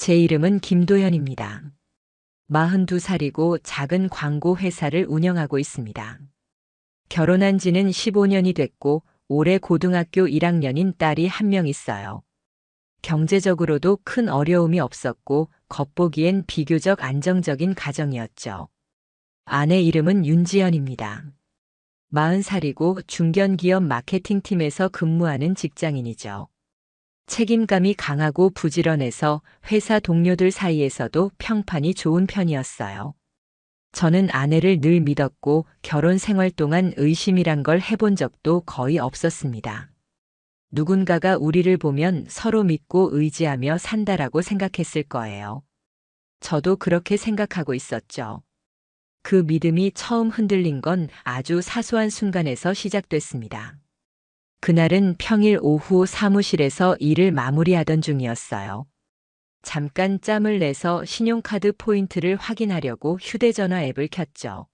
제 이름은 김도연입니다. 42살이고 작은 광고 회사를 운영하고 있습니다. 결혼한 지는 15년이 됐고 올해 고등학교 1학년인 딸이 한 명 있어요. 경제적으로도 큰 어려움이 없었고 겉보기엔 비교적 안정적인 가정이었죠. 아내 이름은 윤지연입니다. 40살이고 중견기업 마케팅팀에서 근무하는 직장인이죠. 책임감이 강하고 부지런해서 회사 동료들 사이에서도 평판이 좋은 편이었어요. 저는 아내를 늘 믿었고 결혼 생활 동안 의심이란 걸 해본 적도 거의 없었습니다. 누군가가 우리를 보면 서로 믿고 의지하며 산다라고 생각했을 거예요. 저도 그렇게 생각하고 있었죠. 그 믿음이 처음 흔들린 건 아주 사소한 순간에서 시작됐습니다. 그날은 평일 오후 사무실에서 일을 마무리하던 중이었어요. 잠깐 짬을 내서 신용카드 포인트를 확인하려고 휴대전화 앱을 켰죠.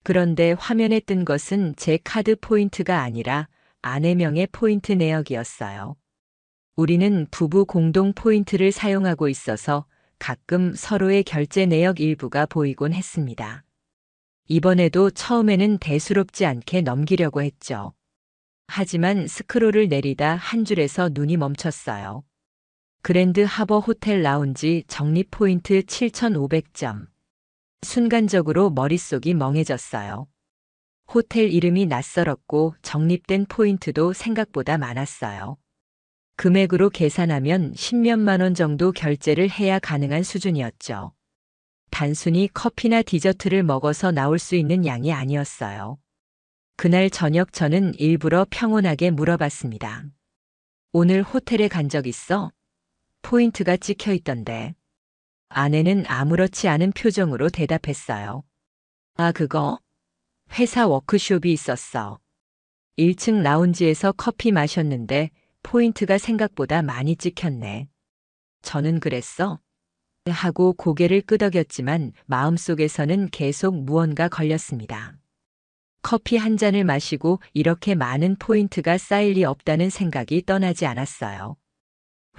그런데 화면에 뜬 것은 제 카드 포인트가 아니라 아내 명의 포인트 내역이었어요. 우리는 부부 공동 포인트를 사용하고 있어서 가끔 서로의 결제 내역 일부가 보이곤 했습니다. 이번에도 처음에는 대수롭지 않게 넘기려고 했죠. 하지만 스크롤을 내리다 한 줄에서 눈이 멈췄어요. 그랜드 하버 호텔 라운지 적립 포인트 7,500점. 순간적으로 머릿속이 멍해졌어요. 호텔 이름이 낯설었고 적립된 포인트도 생각보다 많았어요. 금액으로 계산하면 10몇만 원 정도 결제를 해야 가능한 수준이었죠. 단순히 커피나 디저트를 먹어서 나올 수 있는 양이 아니었어요. 그날 저녁 저는 일부러 평온하게 물어봤습니다. 오늘 호텔에 간 적 있어? 포인트가 찍혀 있던데. 아내는 아무렇지 않은 표정으로 대답했어요. 아, 그거? 회사 워크숍이 있었어. 1층 라운지에서 커피 마셨는데 포인트가 생각보다 많이 찍혔네. 저는 그랬어? 하고 고개를 끄덕였지만 마음속에서는 계속 무언가 걸렸습니다. 커피 한 잔을 마시고 이렇게 많은 포인트가 쌓일 리 없다는 생각이 떠나지 않았어요.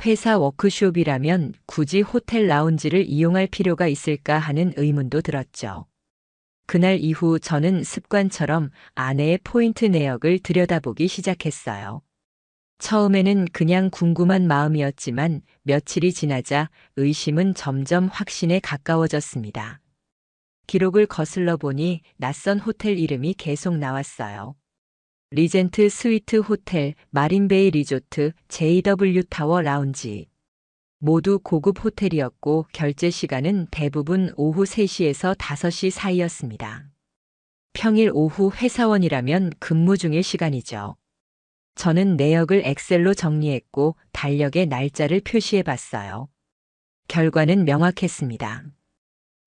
회사 워크숍이라면 굳이 호텔 라운지를 이용할 필요가 있을까 하는 의문도 들었죠. 그날 이후 저는 습관처럼 아내의 포인트 내역을 들여다보기 시작했어요. 처음에는 그냥 궁금한 마음이었지만 며칠이 지나자 의심은 점점 확신에 가까워졌습니다. 기록을 거슬러 보니 낯선 호텔 이름이 계속 나왔어요. 리젠트 스위트 호텔, 마린베이 리조트, JW 타워 라운지. 모두 고급 호텔이었고 결제 시간은 대부분 오후 3시에서 5시 사이였습니다. 평일 오후 회사원이라면 근무 중일 시간이죠. 저는 내역을 엑셀로 정리했고 달력에 날짜를 표시해 봤어요. 결과는 명확했습니다.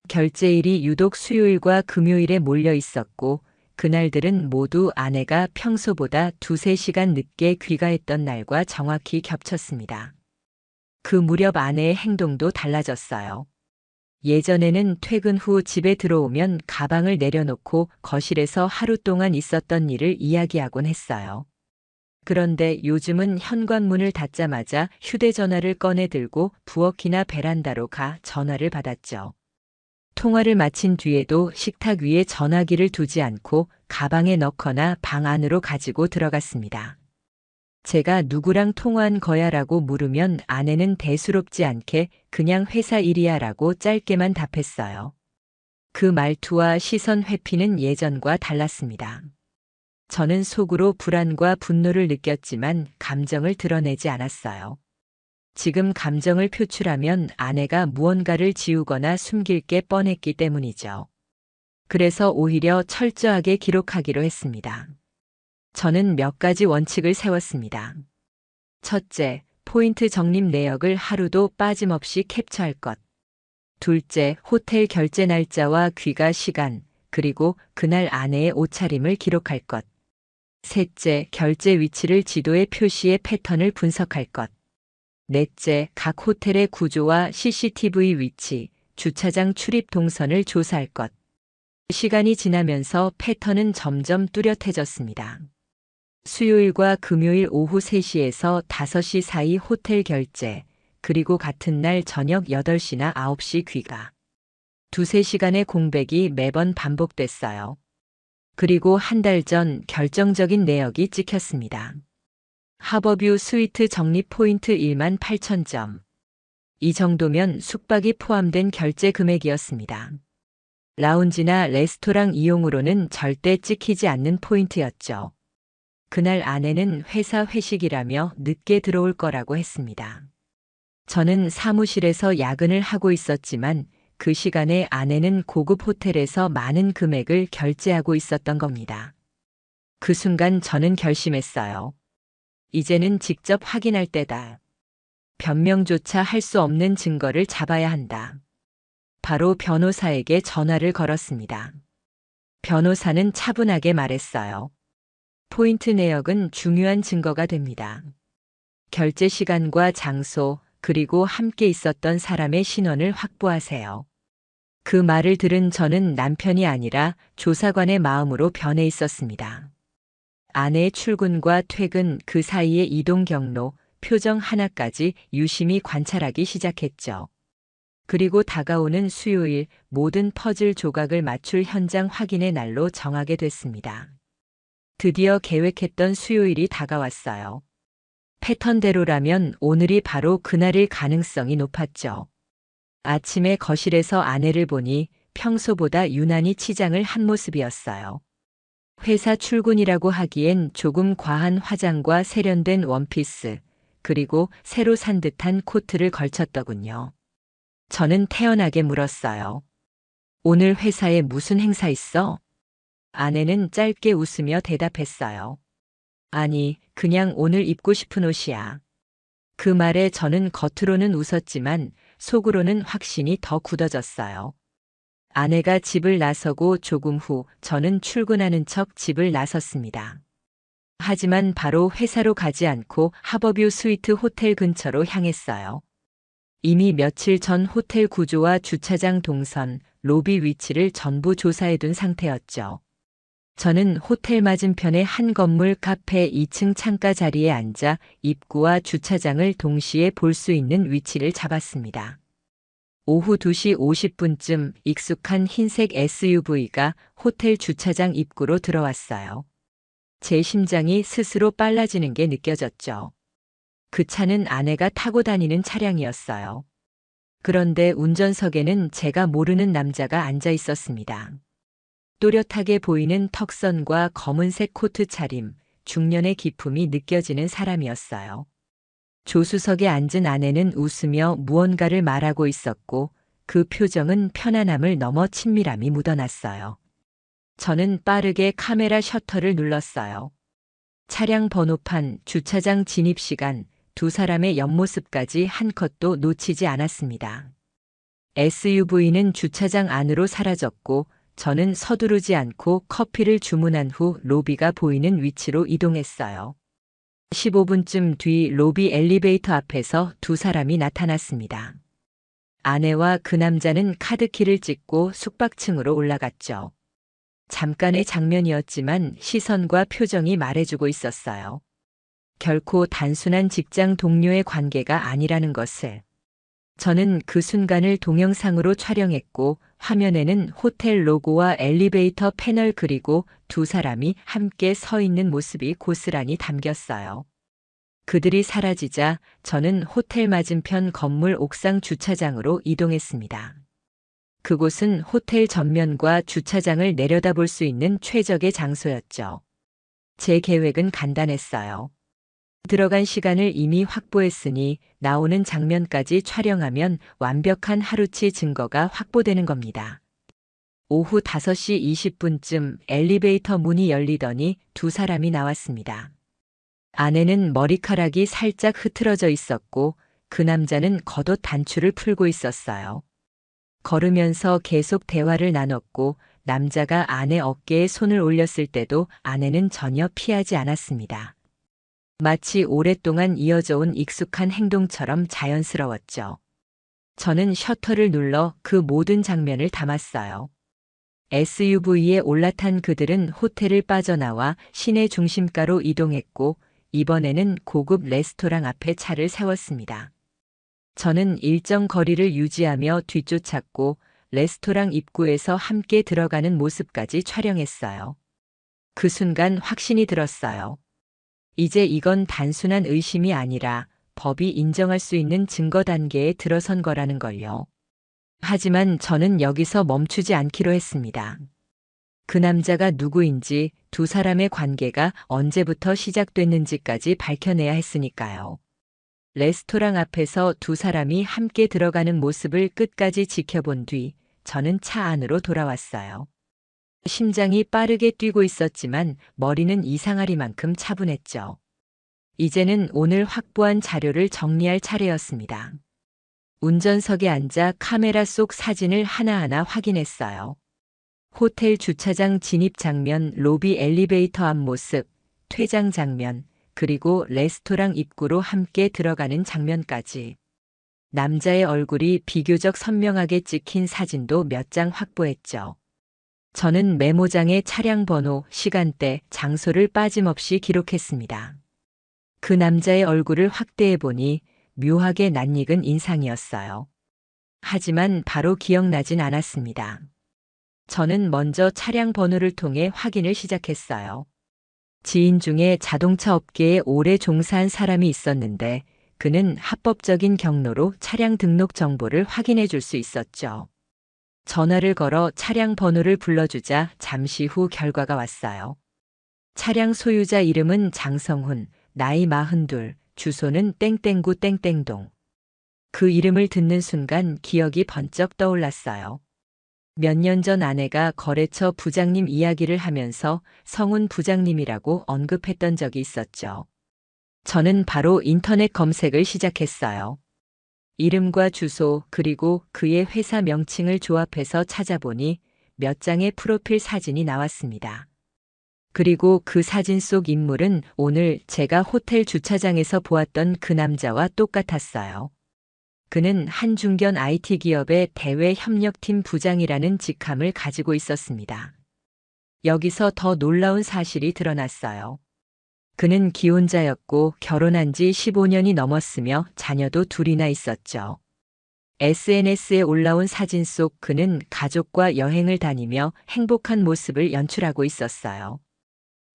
결제일이 유독 수요일과 금요일에 몰려 있었고 그날들은 모두 아내가 평소보다 2~3시간 늦게 귀가했던 날과 정확히 겹쳤습니다. 그 무렵 아내의 행동도 달라졌어요. 예전에는 퇴근 후 집에 들어오면 가방을 내려놓고 거실에서 하루 동안 있었던 일을 이야기하곤 했어요. 그런데 요즘은 현관문을 닫자마자 휴대전화를 꺼내 들고 부엌이나 베란다로 가 전화를 받았죠. 통화를 마친 뒤에도 식탁 위에 전화기를 두지 않고 가방에 넣거나 방 안으로 가지고 들어갔습니다. 제가 누구랑 통화한 거야라고 물으면 아내는 대수롭지 않게 그냥 회사 일이야라고 짧게만 답했어요. 그 말투와 시선 회피는 예전과 달랐습니다. 저는 속으로 불안과 분노를 느꼈지만 감정을 드러내지 않았어요. 지금 감정을 표출하면 아내가 무언가를 지우거나 숨길 게 뻔했기 때문이죠. 그래서 오히려 철저하게 기록하기로 했습니다. 저는 몇 가지 원칙을 세웠습니다. 첫째, 포인트 적립 내역을 하루도 빠짐없이 캡처할 것. 둘째, 호텔 결제 날짜와 귀가 시간, 그리고 그날 아내의 옷차림을 기록할 것. 셋째, 결제 위치를 지도에 표시해 패턴을 분석할 것. 넷째, 각 호텔의 구조와 CCTV 위치, 주차장 출입 동선을 조사할 것. 시간이 지나면서 패턴은 점점 뚜렷해졌습니다. 수요일과 금요일 오후 3시에서 5시 사이 호텔 결제, 그리고 같은 날 저녁 8시나 9시 귀가. 두세 시간의 공백이 매번 반복됐어요. 그리고 한 달 전 결정적인 내역이 찍혔습니다. 하버뷰 스위트 적립 포인트 18,000점. 이 정도면 숙박이 포함된 결제 금액이었습니다. 라운지나 레스토랑 이용으로는 절대 찍히지 않는 포인트였죠. 그날 아내는 회사 회식이라며 늦게 들어올 거라고 했습니다. 저는 사무실에서 야근을 하고 있었지만 그 시간에 아내는 고급 호텔에서 많은 금액을 결제하고 있었던 겁니다. 그 순간 저는 결심했어요. 이제는 직접 확인할 때다. 변명조차 할 수 없는 증거를 잡아야 한다. 바로 변호사에게 전화를 걸었습니다. 변호사는 차분하게 말했어요. 포인트 내역은 중요한 증거가 됩니다. 결제 시간과 장소, 그리고 함께 있었던 사람의 신원을 확보하세요. 그 말을 들은 저는 남편이 아니라 조사관의 마음으로 변해 있었습니다. 아내의 출근과 퇴근, 그 사이의 이동 경로, 표정 하나까지 유심히 관찰하기 시작했죠. 그리고 다가오는 수요일, 모든 퍼즐 조각을 맞출 현장 확인의 날로 정하게 됐습니다. 드디어 계획했던 수요일이 다가왔어요. 패턴대로라면 오늘이 바로 그날일 가능성이 높았죠. 아침에 거실에서 아내를 보니 평소보다 유난히 치장을 한 모습이었어요. 회사 출근이라고 하기엔 조금 과한 화장과 세련된 원피스, 그리고 새로 산 듯한 코트를 걸쳤더군요. 저는 태연하게 물었어요. 오늘 회사에 무슨 행사 있어? 아내는 짧게 웃으며 대답했어요. 아니, 그냥 오늘 입고 싶은 옷이야. 그 말에 저는 겉으로는 웃었지만 속으로는 확신이 더 굳어졌어요. 아내가 집을 나서고 조금 후 저는 출근하는 척 집을 나섰습니다. 하지만 바로 회사로 가지 않고 하버뷰 스위트 호텔 근처로 향했어요. 이미 며칠 전 호텔 구조와 주차장 동선, 로비 위치를 전부 조사해둔 상태였죠. 저는 호텔 맞은편의 한 건물 카페 2층 창가 자리에 앉아 입구와 주차장을 동시에 볼 수 있는 위치를 잡았습니다. 오후 2시 50분쯤 익숙한 흰색 SUV가 호텔 주차장 입구로 들어왔어요. 제 심장이 스스로 빨라지는 게 느껴졌죠. 그 차는 아내가 타고 다니는 차량이었어요. 그런데 운전석에는 제가 모르는 남자가 앉아 있었습니다. 또렷하게 보이는 턱선과 검은색 코트 차림, 중년의 기품이 느껴지는 사람이었어요. 조수석에 앉은 아내는 웃으며 무언가를 말하고 있었고 그 표정은 편안함을 넘어 친밀함이 묻어났어요. 저는 빠르게 카메라 셔터를 눌렀어요. 차량 번호판, 주차장 진입 시간, 두 사람의 옆모습까지 한 컷도 놓치지 않았습니다. SUV는 주차장 안으로 사라졌고 저는 서두르지 않고 커피를 주문한 후 로비가 보이는 위치로 이동했어요. 15분쯤 뒤 로비 엘리베이터 앞에서 두 사람이 나타났습니다. 아내와 그 남자는 카드키를 찍고 숙박층으로 올라갔죠. 잠깐의 장면이었지만 시선과 표정이 말해주고 있었어요. 결코 단순한 직장 동료의 관계가 아니라는 것을. 저는 그 순간을 동영상으로 촬영했고 화면에는 호텔 로고와 엘리베이터 패널 그리고 두 사람이 함께 서 있는 모습이 고스란히 담겼어요. 그들이 사라지자 저는 호텔 맞은편 건물 옥상 주차장으로 이동했습니다. 그곳은 호텔 전면과 주차장을 내려다볼 수 있는 최적의 장소였죠. 제 계획은 간단했어요. 들어간 시간을 이미 확보했으니 나오는 장면까지 촬영하면 완벽한 하루치 증거가 확보되는 겁니다. 오후 5시 20분쯤 엘리베이터 문이 열리더니 두 사람이 나왔습니다. 아내는 머리카락이 살짝 흐트러져 있었고 그 남자는 겉옷 단추를 풀고 있었어요. 걸으면서 계속 대화를 나눴고 남자가 아내 어깨에 손을 올렸을 때도 아내는 전혀 피하지 않았습니다. 마치 오랫동안 이어져 온 익숙한 행동처럼 자연스러웠죠. 저는 셔터를 눌러 그 모든 장면을 담았어요. SUV에 올라탄 그들은 호텔을 빠져나와 시내 중심가로 이동했고 이번에는 고급 레스토랑 앞에 차를 세웠습니다. 저는 일정 거리를 유지하며 뒤쫓았고 레스토랑 입구에서 함께 들어가는 모습까지 촬영했어요. 그 순간 확신이 들었어요. 이제 이건 단순한 의심이 아니라 법이 인정할 수 있는 증거 단계에 들어선 거라는 걸요. 하지만 저는 여기서 멈추지 않기로 했습니다. 그 남자가 누구인지, 두 사람의 관계가 언제부터 시작됐는지까지 밝혀내야 했으니까요. 레스토랑 앞에서 두 사람이 함께 들어가는 모습을 끝까지 지켜본 뒤 저는 차 안으로 돌아왔어요. 심장이 빠르게 뛰고 있었지만 머리는 이상하리만큼 차분했죠. 이제는 오늘 확보한 자료를 정리할 차례였습니다. 운전석에 앉아 카메라 속 사진을 하나하나 확인했어요. 호텔 주차장 진입 장면, 로비 엘리베이터 앞 모습, 퇴장 장면, 그리고 레스토랑 입구로 함께 들어가는 장면까지. 남자의 얼굴이 비교적 선명하게 찍힌 사진도 몇 장 확보했죠. 저는 메모장에 차량 번호, 시간대, 장소를 빠짐없이 기록했습니다. 그 남자의 얼굴을 확대해 보니 묘하게 낯익은 인상이었어요. 하지만 바로 기억나진 않았습니다. 저는 먼저 차량 번호를 통해 확인을 시작했어요. 지인 중에 자동차 업계에 오래 종사한 사람이 있었는데 그는 합법적인 경로로 차량 등록 정보를 확인해 줄 수 있었죠. 전화를 걸어 차량 번호를 불러주자 잠시 후 결과가 왔어요. 차량 소유자 이름은 장성훈, 나이 42, 주소는 땡땡구 땡땡동. 그 이름을 듣는 순간 기억이 번쩍 떠올랐어요. 몇 년 전 아내가 거래처 부장님 이야기를 하면서 성훈 부장님이라고 언급했던 적이 있었죠. 저는 바로 인터넷 검색을 시작했어요. 이름과 주소 그리고 그의 회사 명칭을 조합해서 찾아보니 몇 장의 프로필 사진이 나왔습니다. 그리고 그 사진 속 인물은 오늘 제가 호텔 주차장에서 보았던 그 남자와 똑같았어요. 그는 한 중견 IT 기업의 대외 협력팀 부장이라는 직함을 가지고 있었습니다. 여기서 더 놀라운 사실이 드러났어요. 그는 기혼자였고 결혼한 지 15년이 넘었으며 자녀도 둘이나 있었죠. SNS에 올라온 사진 속 그는 가족과 여행을 다니며 행복한 모습을 연출하고 있었어요.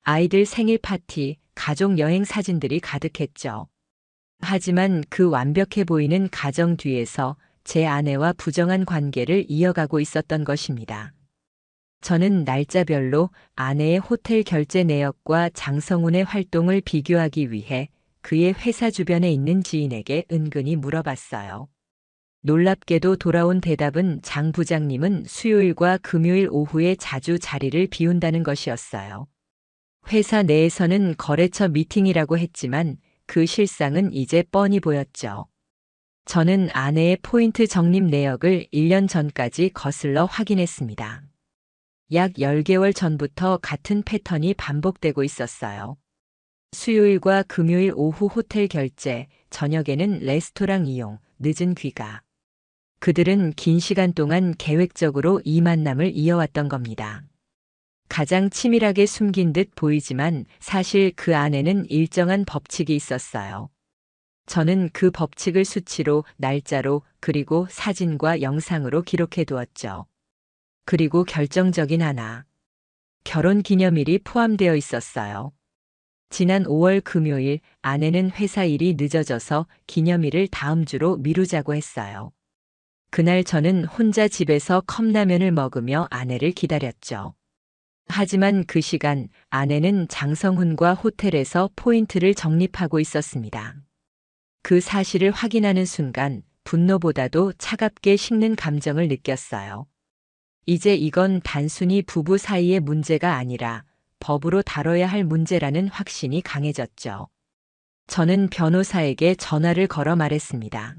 아이들 생일 파티, 가족 여행 사진들이 가득했죠. 하지만 그 완벽해 보이는 가정 뒤에서 제 아내와 부정한 관계를 이어가고 있었던 것입니다. 저는 날짜별로 아내의 호텔 결제 내역과 장성훈의 활동을 비교하기 위해 그의 회사 주변에 있는 지인에게 은근히 물어봤어요. 놀랍게도 돌아온 대답은 장 부장님은 수요일과 금요일 오후에 자주 자리를 비운다는 것이었어요. 회사 내에서는 거래처 미팅이라고 했지만 그 실상은 이제 뻔히 보였죠. 저는 아내의 포인트 적립 내역을 1년 전까지 거슬러 확인했습니다. 약 10개월 전부터 같은 패턴이 반복되고 있었어요. 수요일과 금요일 오후 호텔 결제, 저녁에는 레스토랑 이용, 늦은 귀가. 그들은 긴 시간 동안 계획적으로 이 만남을 이어왔던 겁니다. 가장 치밀하게 숨긴 듯 보이지만 사실 그 안에는 일정한 법칙이 있었어요. 저는 그 법칙을 수치로, 날짜로, 그리고 사진과 영상으로 기록해 두었죠. 그리고 결정적인 하나. 결혼 기념일이 포함되어 있었어요. 지난 5월 금요일 아내는 회사 일이 늦어져서 기념일을 다음 주로 미루자고 했어요. 그날 저는 혼자 집에서 컵라면을 먹으며 아내를 기다렸죠. 하지만 그 시간 아내는 장성훈과 호텔에서 포인트를 적립하고 있었습니다. 그 사실을 확인하는 순간 분노보다도 차갑게 식는 감정을 느꼈어요. 이제 이건 단순히 부부 사이의 문제가 아니라 법으로 다뤄야 할 문제라는 확신이 강해졌죠. 저는 변호사에게 전화를 걸어 말했습니다.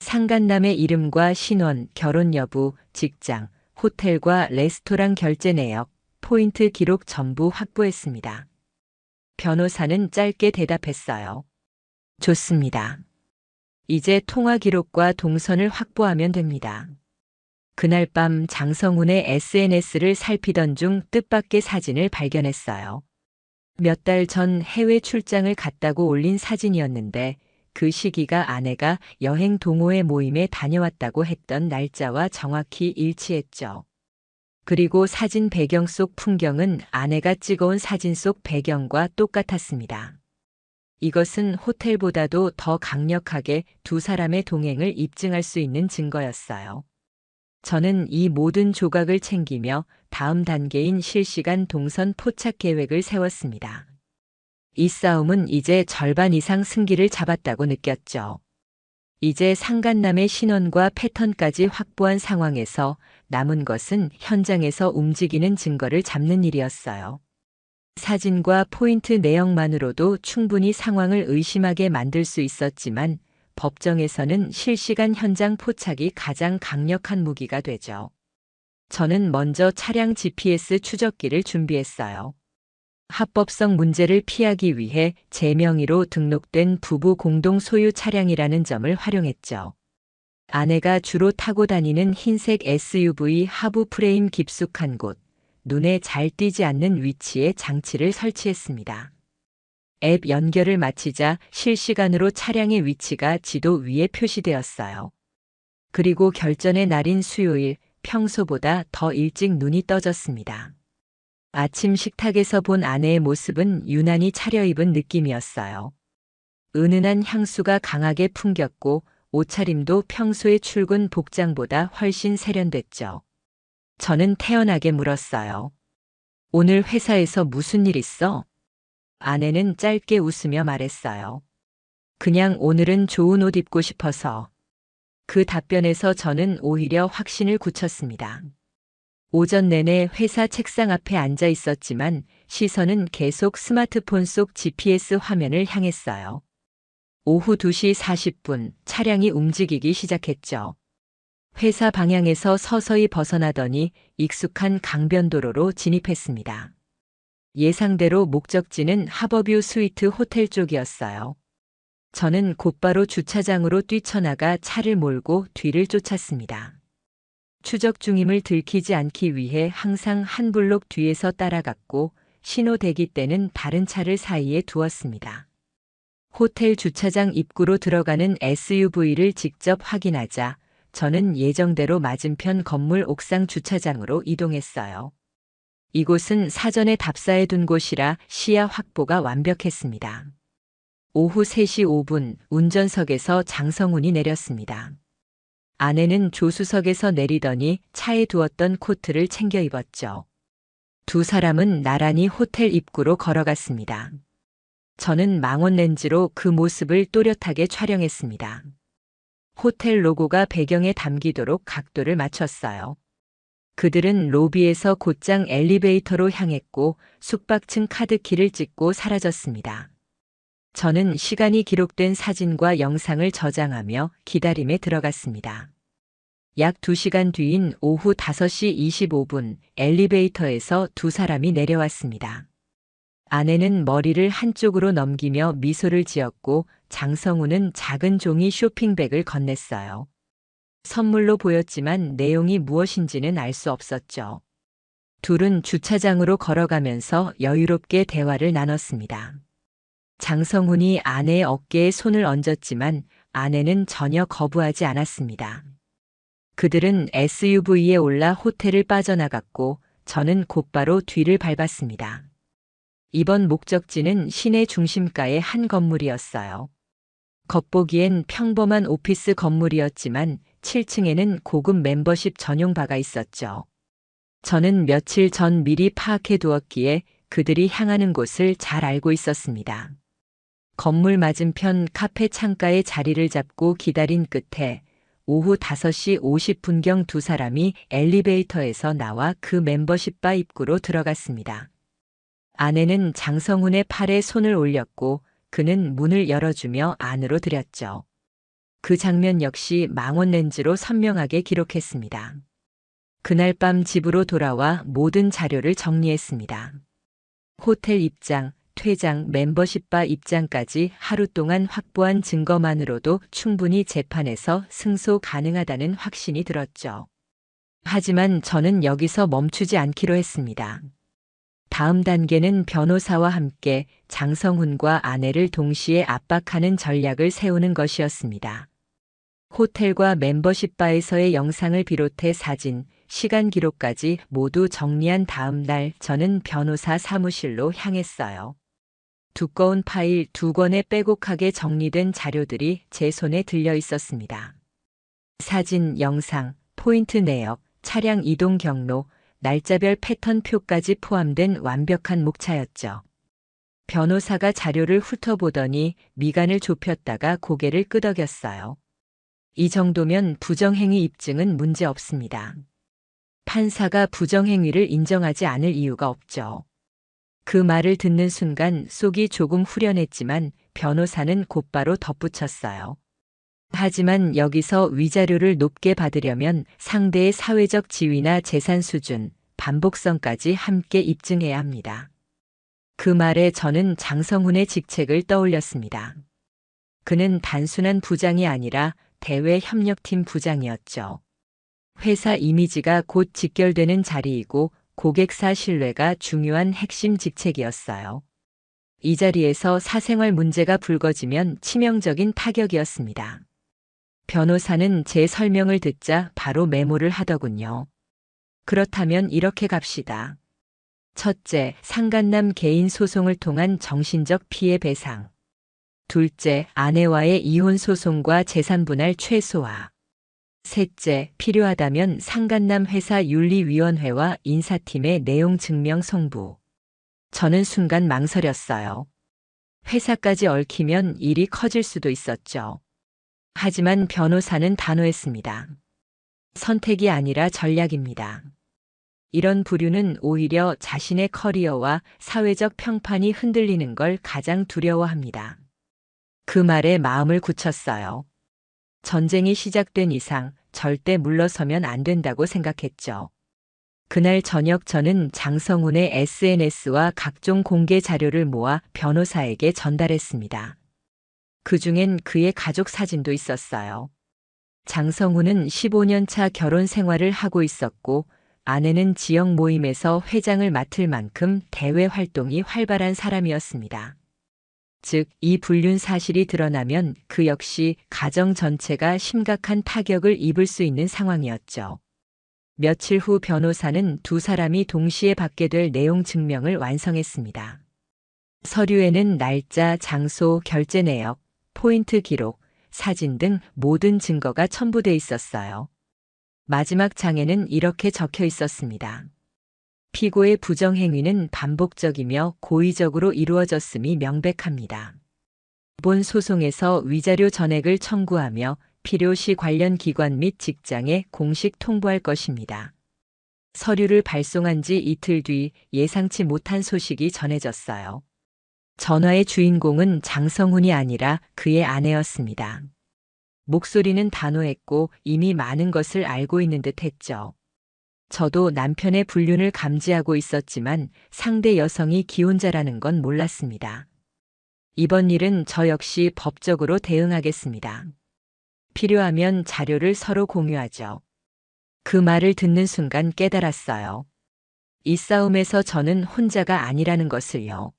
상간남의 이름과 신원, 결혼 여부, 직장, 호텔과 레스토랑 결제 내역, 포인트 기록 전부 확보했습니다. 변호사는 짧게 대답했어요. 좋습니다. 이제 통화 기록과 동선을 확보하면 됩니다. 그날 밤 장성훈의 SNS를 살피던 중 뜻밖의 사진을 발견했어요. 몇 달 전 해외 출장을 갔다고 올린 사진이었는데 그 시기가 아내가 여행 동호회 모임에 다녀왔다고 했던 날짜와 정확히 일치했죠. 그리고 사진 배경 속 풍경은 아내가 찍어온 사진 속 배경과 똑같았습니다. 이것은 호텔보다도 더 강력하게 두 사람의 동행을 입증할 수 있는 증거였어요. 저는 이 모든 조각을 챙기며 다음 단계인 실시간 동선 포착 계획을 세웠습니다. 이 싸움은 이제 절반 이상 승기를 잡았다고 느꼈죠. 이제 상간남의 신원과 패턴까지 확보한 상황에서 남은 것은 현장에서 움직이는 증거를 잡는 일이었어요. 사진과 포인트 내역만으로도 충분히 상황을 의심하게 만들 수 있었지만 법정에서는 실시간 현장 포착이 가장 강력한 무기가 되죠. 저는 먼저 차량 GPS 추적기를 준비했어요. 합법성 문제를 피하기 위해 제 명의로 등록된 부부 공동 소유 차량이라는 점을 활용했죠. 아내가 주로 타고 다니는 흰색 SUV 하부 프레임 깊숙한 곳, 눈에 잘 띄지 않는 위치에 장치를 설치했습니다. 앱 연결을 마치자 실시간으로 차량의 위치가 지도 위에 표시되었어요. 그리고 결전의 날인 수요일, 평소보다 더 일찍 눈이 떠졌습니다. 아침 식탁에서 본 아내의 모습은 유난히 차려입은 느낌이었어요. 은은한 향수가 강하게 풍겼고 옷차림도 평소의 출근 복장보다 훨씬 세련됐죠. 저는 태연하게 물었어요. 오늘 회사에서 무슨 일 있어? 아내는 짧게 웃으며 말했어요. 그냥 오늘은 좋은 옷 입고 싶어서. 그 답변에서 저는 오히려 확신을 굳혔습니다. 오전 내내 회사 책상 앞에 앉아 있었지만 시선은 계속 스마트폰 속 GPS 화면을 향했어요. 오후 2시 40분 차량이 움직이기 시작했죠. 회사 방향에서 서서히 벗어나더니 익숙한 강변도로로 진입했습니다. 예상대로 목적지는 하버뷰 스위트 호텔 쪽이었어요. 저는 곧바로 주차장으로 뛰쳐나가 차를 몰고 뒤를 쫓았습니다. 추적 중임을 들키지 않기 위해 항상 한 블록 뒤에서 따라갔고 신호 대기 때는 다른 차를 사이에 두었습니다. 호텔 주차장 입구로 들어가는 SUV를 직접 확인하자 저는 예정대로 맞은편 건물 옥상 주차장으로 이동했어요. 이곳은 사전에 답사해 둔 곳이라 시야 확보가 완벽했습니다. 오후 3시 5분 운전석에서 장성훈이 내렸습니다. 아내는 조수석에서 내리더니 차에 두었던 코트를 챙겨 입었죠. 두 사람은 나란히 호텔 입구로 걸어갔습니다. 저는 망원 렌즈로 그 모습을 또렷하게 촬영했습니다. 호텔 로고가 배경에 담기도록 각도를 맞췄어요. 그들은 로비에서 곧장 엘리베이터로 향했고 숙박층 카드키를 찍고 사라졌습니다. 저는 시간이 기록된 사진과 영상을 저장하며 기다림에 들어갔습니다. 약 2시간 뒤인 오후 5시 25분 엘리베이터에서 두 사람이 내려왔습니다. 아내는 머리를 한쪽으로 넘기며 미소를 지었고 장성우는 작은 종이 쇼핑백을 건넸어요. 선물로 보였지만 내용이 무엇인지는 알 수 없었죠. 둘은 주차장으로 걸어가면서 여유롭게 대화를 나눴습니다. 장성훈이 아내의 어깨에 손을 얹었지만 아내는 전혀 거부하지 않았습니다. 그들은 SUV에 올라 호텔을 빠져나갔고 저는 곧바로 뒤를 밟았습니다. 이번 목적지는 시내 중심가의 한 건물이었어요. 겉보기엔 평범한 오피스 건물이었지만 7층에는 고급 멤버십 전용 바가 있었죠. 저는 며칠 전 미리 파악해 두었기에 그들이 향하는 곳을 잘 알고 있었습니다. 건물 맞은편 카페 창가에 자리를 잡고 기다린 끝에 오후 5시 50분경 두 사람이 엘리베이터에서 나와 그 멤버십 바 입구로 들어갔습니다. 아내는 장성훈의 팔에 손을 올렸고 그는 문을 열어주며 안으로 들였죠. 그 장면 역시 망원 렌즈로 선명하게 기록했습니다. 그날 밤 집으로 돌아와 모든 자료를 정리했습니다. 호텔 입장, 퇴장, 멤버십 바 입장까지 하루 동안 확보한 증거만으로도 충분히 재판에서 승소 가능하다는 확신이 들었죠. 하지만 저는 여기서 멈추지 않기로 했습니다. 다음 단계는 변호사와 함께 장성훈과 아내를 동시에 압박하는 전략을 세우는 것이었습니다. 호텔과 멤버십 바에서의 영상을 비롯해 사진, 시간 기록까지 모두 정리한 다음 날 저는 변호사 사무실로 향했어요. 두꺼운 파일 2권에 빼곡하게 정리된 자료들이 제 손에 들려 있었습니다. 사진, 영상, 포인트 내역, 차량 이동 경로, 날짜별 패턴표까지 포함된 완벽한 목차였죠. 변호사가 자료를 훑어보더니 미간을 좁혔다가 고개를 끄덕였어요. 이 정도면 부정행위 입증은 문제 없습니다. 판사가 부정행위를 인정하지 않을 이유가 없죠. 그 말을 듣는 순간 속이 조금 후련했지만 변호사는 곧바로 덧붙였어요. 하지만 여기서 위자료를 높게 받으려면 상대의 사회적 지위나 재산 수준, 반복성까지 함께 입증해야 합니다. 그 말에 저는 장성훈의 직책을 떠올렸습니다. 그는 단순한 부장이 아니라 대외협력팀 부장이었죠. 회사 이미지가 곧 직결되는 자리이고 고객사 신뢰가 중요한 핵심 직책이었어요. 이 자리에서 사생활 문제가 불거지면 치명적인 타격이었습니다. 변호사는 제 설명을 듣자 바로 메모를 하더군요. 그렇다면 이렇게 갑시다. 첫째, 상간남 개인 소송을 통한 정신적 피해 배상. 둘째, 아내와의 이혼 소송과 재산 분할 최소화. 셋째, 필요하다면 상간남 회사 윤리위원회와 인사팀의 내용 증명 송부. 저는 순간 망설였어요. 회사까지 얽히면 일이 커질 수도 있었죠. 하지만 변호사는 단호했습니다. 선택이 아니라 전략입니다. 이런 부류는 오히려 자신의 커리어와 사회적 평판이 흔들리는 걸 가장 두려워합니다. 그 말에 마음을 굳혔어요. 전쟁이 시작된 이상 절대 물러서면 안 된다고 생각했죠. 그날 저녁 저는 장성훈의 SNS와 각종 공개 자료를 모아 변호사에게 전달했습니다. 그중엔 그의 가족 사진도 있었어요. 장성훈은 15년 차 결혼 생활을 하고 있었고 아내는 지역 모임에서 회장을 맡을 만큼 대외 활동이 활발한 사람이었습니다. 즉, 이 불륜 사실이 드러나면 그 역시 가정 전체가 심각한 타격을 입을 수 있는 상황이었죠. 며칠 후 변호사는 두 사람이 동시에 받게 될 내용 증명을 완성했습니다. 서류에는 날짜, 장소, 결제 내역, 포인트 기록, 사진 등 모든 증거가 첨부돼 있었어요. 마지막 장에는 이렇게 적혀 있었습니다. 피고의 부정행위는 반복적이며 고의적으로 이루어졌음이 명백합니다. 본 소송에서 위자료 전액을 청구하며 필요시 관련 기관 및 직장에 공식 통보할 것입니다. 서류를 발송한 지 이틀 뒤 예상치 못한 소식이 전해졌어요. 전화의 주인공은 장성훈이 아니라 그의 아내였습니다. 목소리는 단호했고 이미 많은 것을 알고 있는 듯 했죠. 저도 남편의 불륜을 감지하고 있었지만 상대 여성이 기혼자라는 건 몰랐습니다. 이번 일은 저 역시 법적으로 대응하겠습니다. 필요하면 자료를 서로 공유하죠. 그 말을 듣는 순간 깨달았어요. 이 싸움에서 저는 혼자가 아니라는 것을요.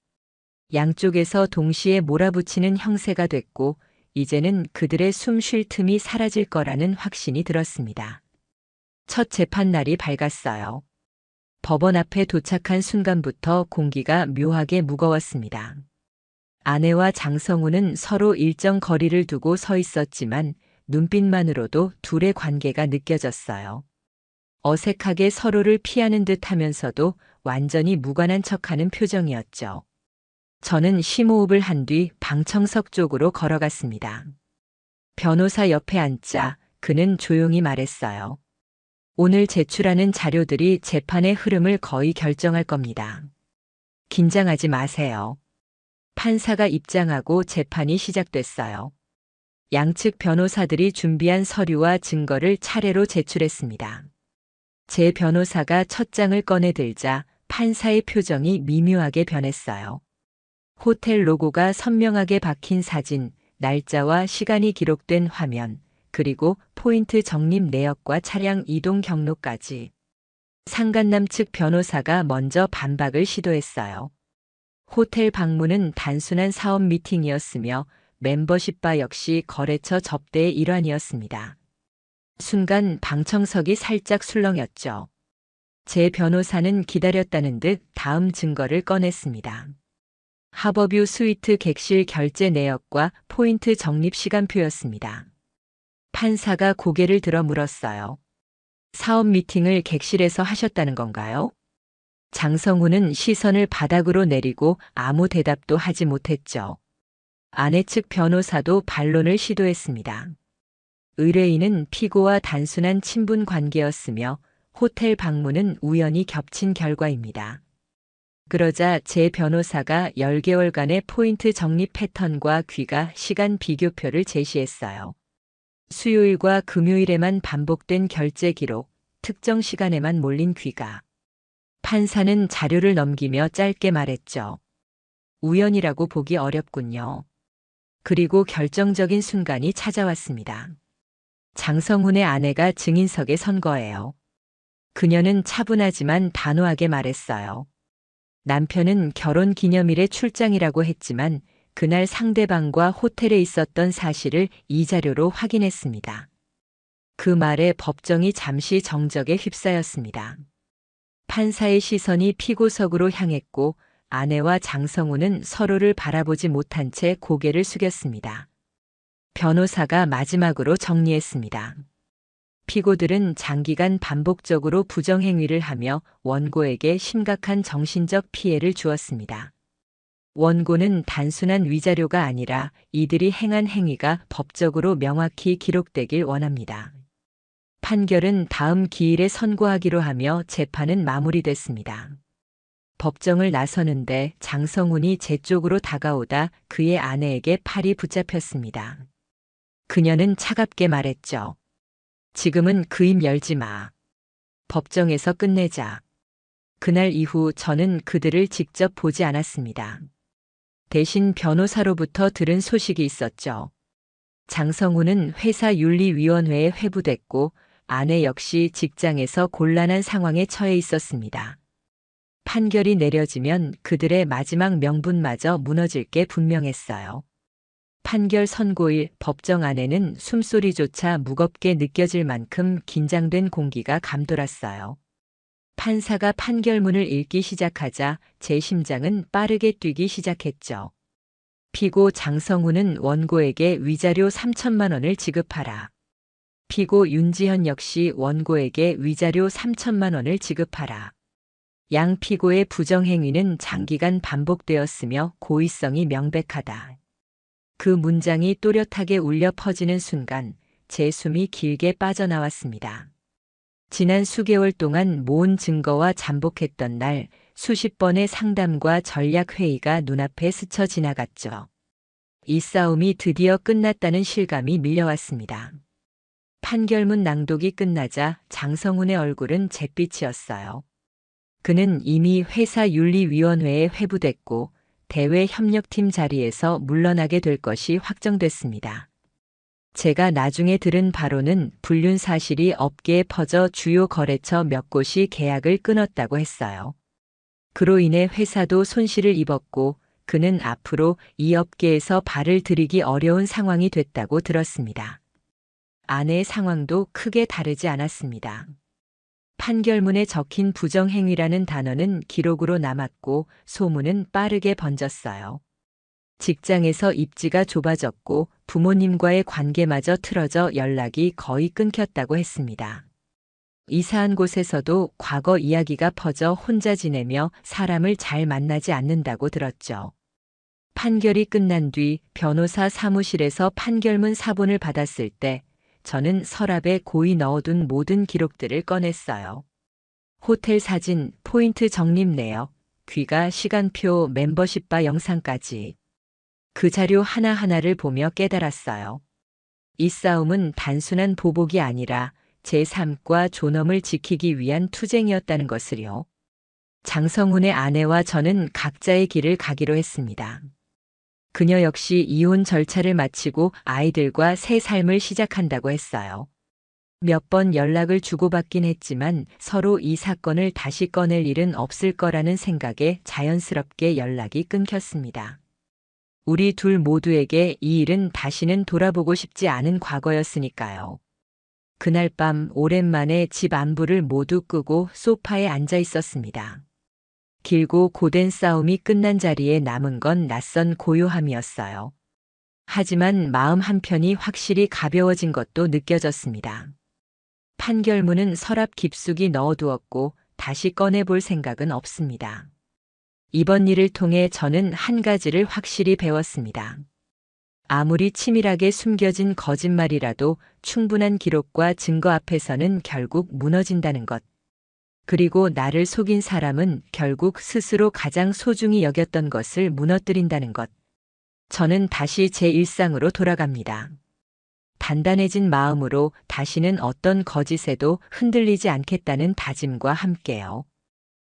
양쪽에서 동시에 몰아붙이는 형세가 됐고 이제는 그들의 숨 쉴 틈이 사라질 거라는 확신이 들었습니다. 첫 재판 날이 밝았어요. 법원 앞에 도착한 순간부터 공기가 묘하게 무거웠습니다. 아내와 장성훈은 서로 일정 거리를 두고 서 있었지만 눈빛만으로도 둘의 관계가 느껴졌어요. 어색하게 서로를 피하는 듯 하면서도 완전히 무관한 척하는 표정이었죠. 저는 심호흡을 한 뒤 방청석 쪽으로 걸어갔습니다. 변호사 옆에 앉자 그는 조용히 말했어요. 오늘 제출하는 자료들이 재판의 흐름을 거의 결정할 겁니다. 긴장하지 마세요. 판사가 입장하고 재판이 시작됐어요. 양측 변호사들이 준비한 서류와 증거를 차례로 제출했습니다. 제 변호사가 첫 장을 꺼내들자 판사의 표정이 미묘하게 변했어요. 호텔 로고가 선명하게 박힌 사진, 날짜와 시간이 기록된 화면, 그리고 포인트 적립 내역과 차량 이동 경로까지. 상간남 측 변호사가 먼저 반박을 시도했어요. 호텔 방문은 단순한 사업 미팅이었으며 멤버십 바 역시 거래처 접대의 일환이었습니다. 순간 방청석이 살짝 술렁였죠. 제 변호사는 기다렸다는 듯 다음 증거를 꺼냈습니다. 하버뷰 스위트 객실 결제 내역과 포인트 적립 시간표였습니다. 판사가 고개를 들어 물었어요. 사업 미팅을 객실에서 하셨다는 건가요? 장성훈은 시선을 바닥으로 내리고 아무 대답도 하지 못했죠. 아내 측 변호사도 반론을 시도했습니다. 의뢰인은 피고와 단순한 친분 관계였으며 호텔 방문은 우연히 겹친 결과입니다. 그러자 제 변호사가 10개월간의 포인트 적립 패턴과 귀가 시간 비교표를 제시했어요. 수요일과 금요일에만 반복된 결제 기록, 특정 시간에만 몰린 귀가. 판사는 자료를 넘기며 짧게 말했죠. 우연이라고 보기 어렵군요. 그리고 결정적인 순간이 찾아왔습니다. 장성훈의 아내가 증인석에 선 거예요. 그녀는 차분하지만 단호하게 말했어요. 남편은 결혼 기념일에 출장이라고 했지만 그날 상대방과 호텔에 있었던 사실을 이 자료로 확인했습니다. 그 말에 법정이 잠시 정적에 휩싸였습니다. 판사의 시선이 피고석으로 향했고 아내와 장성훈은 서로를 바라보지 못한 채 고개를 숙였습니다. 변호사가 마지막으로 정리했습니다. 피고들은 장기간 반복적으로 부정행위를 하며 원고에게 심각한 정신적 피해를 주었습니다. 원고는 단순한 위자료가 아니라 이들이 행한 행위가 법적으로 명확히 기록되길 원합니다. 판결은 다음 기일에 선고하기로 하며 재판은 마무리됐습니다. 법정을 나서는데 장성훈이 제 쪽으로 다가오다 그의 아내에게 팔이 붙잡혔습니다. 그녀는 차갑게 말했죠. 지금은 그 입 열지 마. 법정에서 끝내자. 그날 이후 저는 그들을 직접 보지 않았습니다. 대신 변호사로부터 들은 소식이 있었죠. 장성훈은 회사윤리위원회에 회부됐고 아내 역시 직장에서 곤란한 상황에 처해 있었습니다. 판결이 내려지면 그들의 마지막 명분마저 무너질 게 분명했어요. 판결 선고일 법정 안에는 숨소리조차 무겁게 느껴질 만큼 긴장된 공기가 감돌았어요. 판사가 판결문을 읽기 시작하자 제 심장은 빠르게 뛰기 시작했죠. 피고 장성훈은 원고에게 위자료 3천만 원을 지급하라. 피고 윤지현 역시 원고에게 위자료 3천만 원을 지급하라. 양 피고의 부정행위는 장기간 반복되었으며 고의성이 명백하다. 그 문장이 또렷하게 울려 퍼지는 순간 제 숨이 길게 빠져나왔습니다. 지난 수개월 동안 모은 증거와 잠복했던 날 수십 번의 상담과 전략회의가 눈앞에 스쳐 지나갔죠. 이 싸움이 드디어 끝났다는 실감이 밀려왔습니다. 판결문 낭독이 끝나자 장성훈의 얼굴은 잿빛이었어요. 그는 이미 회사윤리위원회에 회부됐고 대외협력팀 자리에서 물러나게 될 것이 확정됐습니다. 제가 나중에 들은 바로는 불륜 사실이 업계에 퍼져 주요 거래처 몇 곳이 계약을 끊었다고 했어요. 그로 인해 회사도 손실을 입었고 그는 앞으로 이 업계에서 발을 들이기 어려운 상황이 됐다고 들었습니다. 아내의 상황도 크게 다르지 않았습니다. 판결문에 적힌 부정행위라는 단어는 기록으로 남았고 소문은 빠르게 번졌어요. 직장에서 입지가 좁아졌고 부모님과의 관계마저 틀어져 연락이 거의 끊겼다고 했습니다. 이사한 곳에서도 과거 이야기가 퍼져 혼자 지내며 사람을 잘 만나지 않는다고 들었죠. 판결이 끝난 뒤 변호사 사무실에서 판결문 사본을 받았을 때 저는 서랍에 고이 넣어둔 모든 기록들을 꺼냈어요. 호텔 사진, 포인트 적립 내역, 귀가 시간표, 멤버십 바 영상까지. 그 자료 하나하나를 보며 깨달았어요. 이 싸움은 단순한 보복이 아니라 제 삶과 존엄을 지키기 위한 투쟁이었다는 것을요. 장성훈의 아내와 저는 각자의 길을 가기로 했습니다. 그녀 역시 이혼 절차를 마치고 아이들과 새 삶을 시작한다고 했어요. 몇 번 연락을 주고받긴 했지만 서로 이 사건을 다시 꺼낼 일은 없을 거라는 생각에 자연스럽게 연락이 끊겼습니다. 우리 둘 모두에게 이 일은 다시는 돌아보고 싶지 않은 과거였으니까요. 그날 밤 오랜만에 집 안부를 모두 끄고 소파에 앉아 있었습니다. 길고 고된 싸움이 끝난 자리에 남은 건 낯선 고요함이었어요. 하지만 마음 한편이 확실히 가벼워진 것도 느껴졌습니다. 판결문은 서랍 깊숙이 넣어두었고 다시 꺼내볼 생각은 없습니다. 이번 일을 통해 저는 한 가지를 확실히 배웠습니다. 아무리 치밀하게 숨겨진 거짓말이라도 충분한 기록과 증거 앞에서는 결국 무너진다는 것. 그리고 나를 속인 사람은 결국 스스로 가장 소중히 여겼던 것을 무너뜨린다는 것. 저는 다시 제 일상으로 돌아갑니다. 단단해진 마음으로 다시는 어떤 거짓에도 흔들리지 않겠다는 다짐과 함께요.